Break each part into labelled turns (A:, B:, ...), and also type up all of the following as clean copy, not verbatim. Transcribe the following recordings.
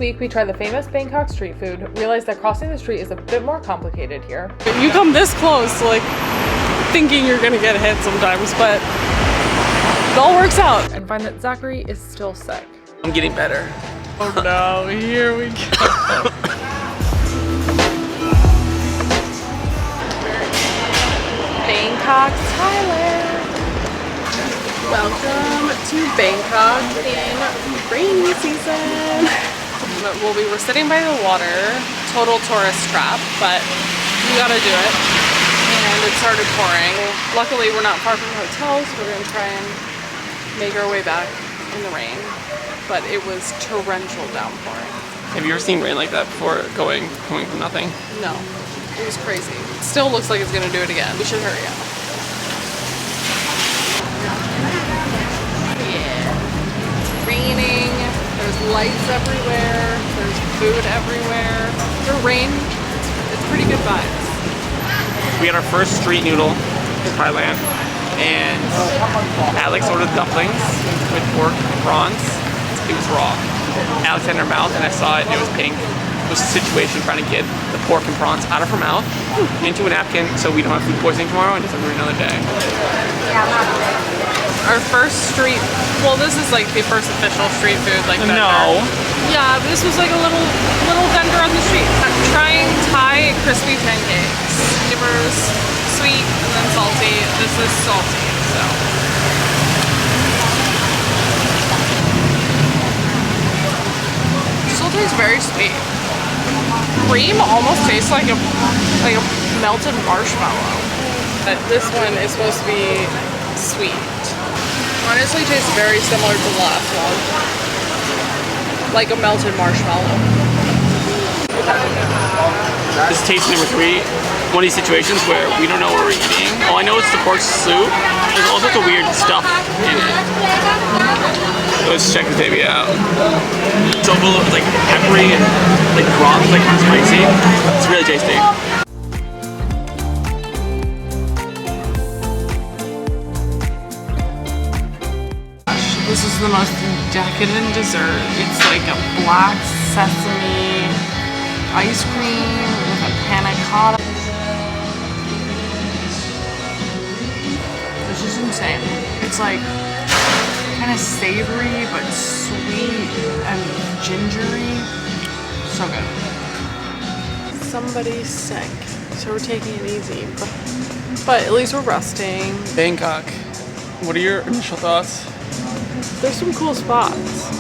A: week, we tried the famous Bangkok street food, realized that crossing the street is a bit more complicated here.
B: You come this close to like thinking you're gonna get hit sometimes, but it all works out.
A: And find that Zachary is still sick.
C: I'm getting better.
B: Oh no, here we go.
A: Bangkok, Thailand.
B: Welcome to Bangkok in rainy season. Well, we were sitting by the water, total tourist trap, but we gotta do it. And it started pouring. Luckily, we're not far from the hotel, so we're gonna try and make our way back in the rain. But it was torrential downpouring.
C: Have you ever seen rain like that before, coming from nothing?
B: No, it was crazy. It still looks like it's gonna do it again. We should hurry up. Raining, there's lights everywhere, there's food everywhere. The rain, it's pretty good vibes.
C: We had our first street noodle in Thailand, and Alex ordered dumplings with pork and prawns. It was raw. Alex had in her mouth, and I saw it, and it was pink. It was a situation trying to get the pork and prawns out of her mouth into a napkin so we don't have food poisoning tomorrow and just have another day.
B: Our first street, well, this is like the first official street food like vendor.
C: No.
B: Yeah, this was like a little vendor on the street. I'm trying Thai crispy pancakes. Flavors, sweet and then salty. This is salty, so. Still tastes very sweet. Cream almost tastes like a melted marshmallow. But this one is supposed to be sweet. Honestly tastes very similar to the last one. Like a melted marshmallow.
C: This is taste number 3. One of these situations where we don't know what we're eating. All I know is the pork soup. There's all sorts of weird stuff in it. Let's check this baby out. It's a little like peppery and like broth, like spicy. It's really tasty.
B: This is the most decadent dessert. It's like a black sesame ice cream with a panna cotta. This is insane. It's like kind of savory but sweet and gingery. So good. Somebody's sick, so we're taking it easy. But at least we're resting.
C: Bangkok. What are your initial thoughts?
B: There's some cool spots.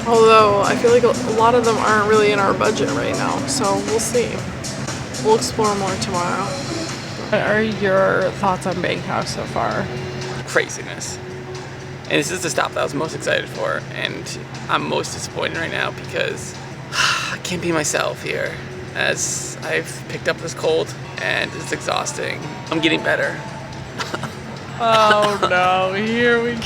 B: Although I feel like a lot of them aren't really in our budget right now, so we'll see. We'll explore more tomorrow. What are your thoughts on Bangkok so far?
C: Craziness. And this is the stop that I was most excited for, and I'm most disappointed right now because I can't be myself here as I've picked up this cold and it's exhausting. I'm getting better.
B: Oh no, here we go.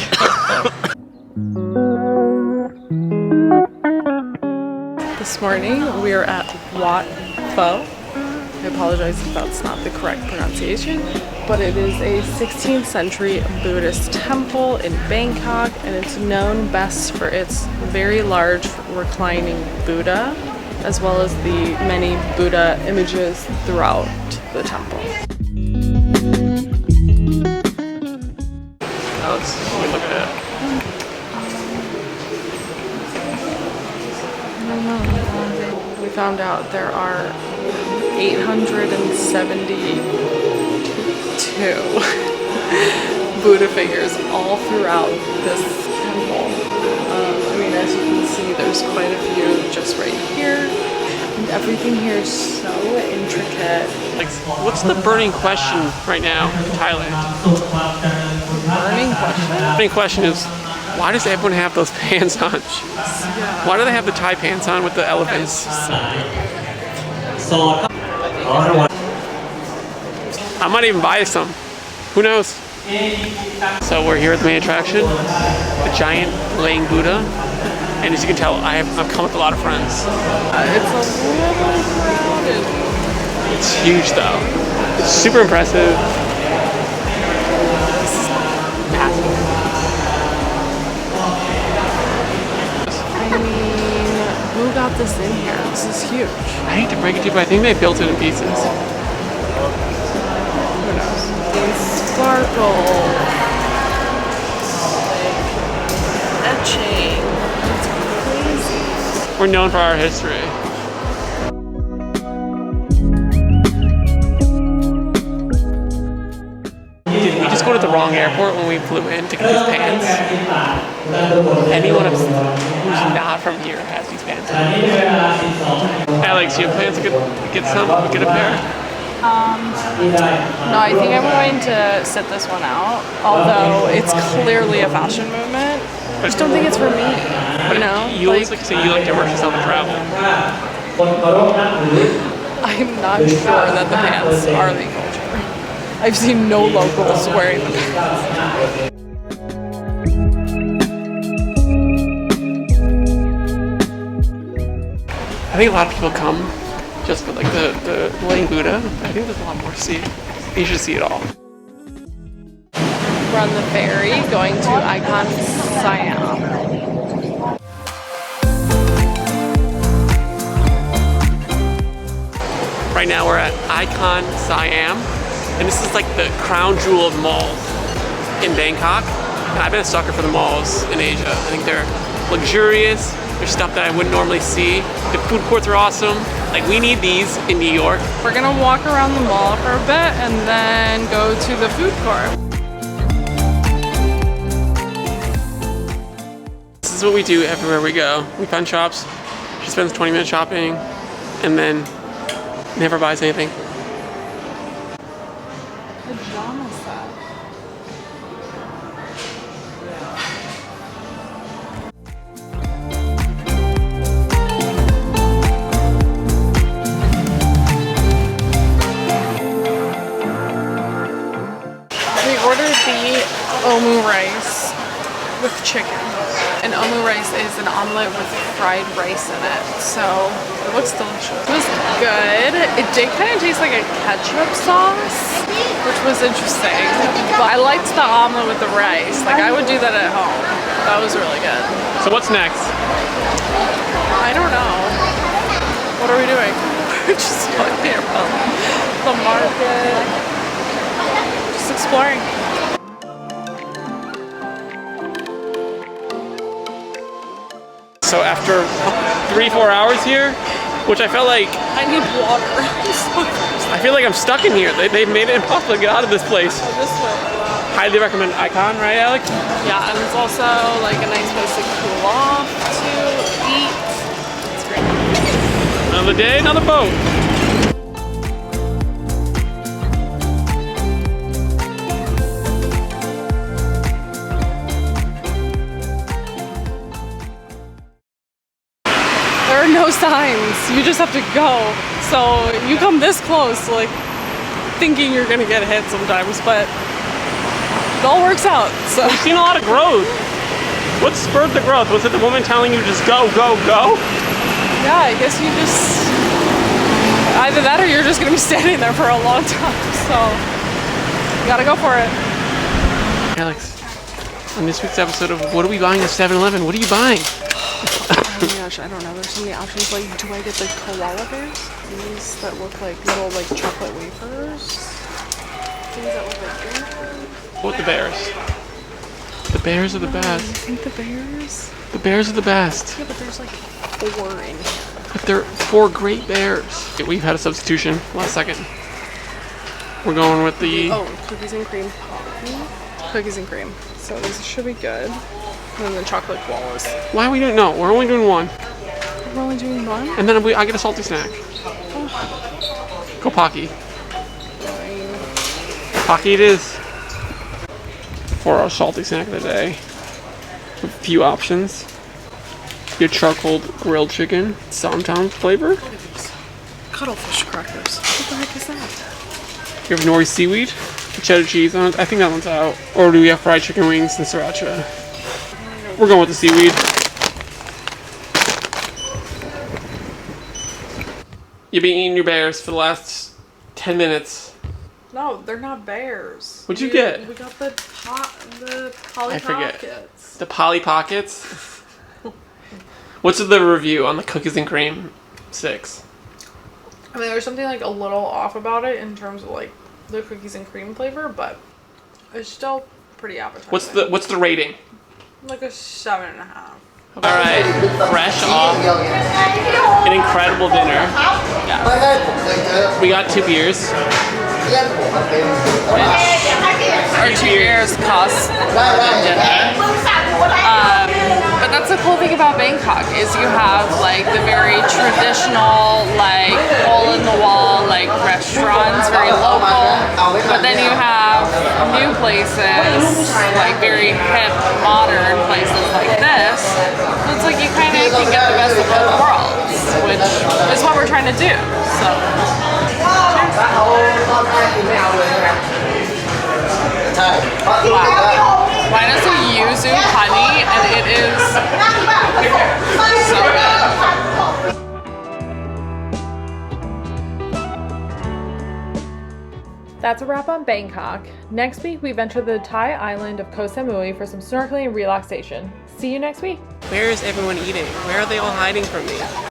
B: This morning we are at Wat Pho. I apologize if that's not the correct pronunciation, but it is a 16th century Buddhist temple in Bangkok, and it's known best for its very large reclining Buddha, as well as the many Buddha images throughout the temple.
C: Alex, look at that.
B: We found out there are 872 Buddha figures all throughout this temple. I mean, as you can see, there's quite a few just right here. And everything here is so intricate.
C: Like, what's the burning question right now in Thailand?
B: Burning question?
C: The burning question is, why does everyone have those pants on?
B: Yeah.
C: Why do they have the Thai pants on with the elephants? I might even buy some. Who knows? So we're here at the main attraction, the giant laying Buddha. And as you can tell, I've come with a lot of friends.
B: It's a little crowded.
C: It's huge though. It's super impressive.
B: I mean, who got this in here. This is huge.
C: I hate to break it to you, but I think they built it in pieces.
B: Who knows? These sparkle. Etching. It's crazy.
C: We're known for our history. Did we just go to the wrong airport when we flew in to get these pants? Anyone who's not from here has these pants. Alex, you have plans to get a pair?
B: No, I think I'm going to sit this one out. Although it's clearly a fashion movement. I just don't think it's for me. You know?
C: You always like to say you like to immerse yourself in travel.
B: I'm not sure that the pants are the culture. I've seen no locals wearing the pants.
C: I think a lot of people come just for like the Laying Buddha. I think there's a lot more to see. You should see it all.
B: We're on the ferry going to Icon Siam.
C: Right now we're at Icon Siam, and this is like the crown jewel of malls in Bangkok. And I've been a sucker for the malls in Asia. I think they're luxurious. There's stuff that I wouldn't normally see. The food courts are awesome. Like, we need these in New York.
B: We're gonna walk around the mall for a bit and then go to the food court.
C: This is what we do everywhere we go. We find shops. She spends 20 minutes shopping and then never buys anything.
B: Pajama set. We ordered the omu rice with chicken. And omu rice is an omelet with fried rice in it. So it looks delicious. It was good. It did kind of taste like a ketchup sauce, which was interesting. But I liked the omelet with the rice. Like, I would do that at home. That was really good.
C: So what's next?
B: I don't know. What are we doing? We're just walking around the market. Just exploring.
C: So after 3-4 hours here, which I felt like
B: I need water.
C: I feel like I'm stuck in here. They've made it impossible to get out of this place.
B: This way.
C: Highly recommend Icon, right, Alex?
B: Yeah, and it's also like a nice place to cool off, to eat. It's great.
C: Another day, another boat.
B: There are no signs. You just have to go. So you come this close, like thinking you're gonna get hit sometimes, but it all works out. So
C: We've seen a lot of growth. What spurred the growth? Was it the woman telling you just go, go, go?
B: yeah, I guess you just either that or you're just gonna be standing there for a long time. So you gotta go for it.
C: Alex, on this week's episode of What Are We Buying at 7-Eleven? What are you buying?
B: Oh my gosh, I don't know. There's so many options. Like, do I get the koala bears? These that look like little like chocolate wafers. Things that look like peanut.
C: What the bears? The bears are the
B: I
C: best.
B: think the bears.
C: The bears are the best.
B: Yeah, but there's like 4 in here.
C: But they're 4 great bears. We've had a substitution last second. We're going with the...
B: Oh, cookies and cream cookies and cream. So this should be good. And then the chocolate koalas.
C: Why are we doing... No, we're only doing one.
B: We're only doing one?
C: And then I get a salty snack. Go Pocky. Pocky it is. For our salty snack of the day. A few options. Your charcoal grilled chicken, Somtom flavor.
B: Cuttlefish crackers. What the heck is that?
C: You have nori seaweed, cheddar cheese on it. I think that one's out. Or do we have fried chicken wings and sriracha? We're going with the seaweed. You've been eating your bears for the last 10 minutes.
B: No, they're not bears.
C: What'd you get?
B: We got the Polly
C: I forget.
B: Pockets.
C: The Polly Pockets. What's the review on the cookies and cream 6?
A: I mean, there's something like a little off about it in terms of like the cookies and cream flavor, but it's still pretty appetizing.
C: What's the rating?
A: Like a 7.5.
C: All right, fresh off an incredible dinner. Yeah. We got 2 beers.
B: Our 2 beers cost more than dinner. But that's the cool thing about Bangkok is you have like the very traditional like hole-in-the-wall like restaurants, very local. But then you have new places, like very hip, modern places like this. So it's like you kind of can get the best of both worlds, which is what we're trying to do. So, wow. Mine is a yuzu honey, and it is so good.
A: That's a wrap on Bangkok. Next week, we venture the Thai island of Koh Samui for some snorkeling and relaxation. See you next week.
C: Where is everyone eating? Where are they all hiding from me?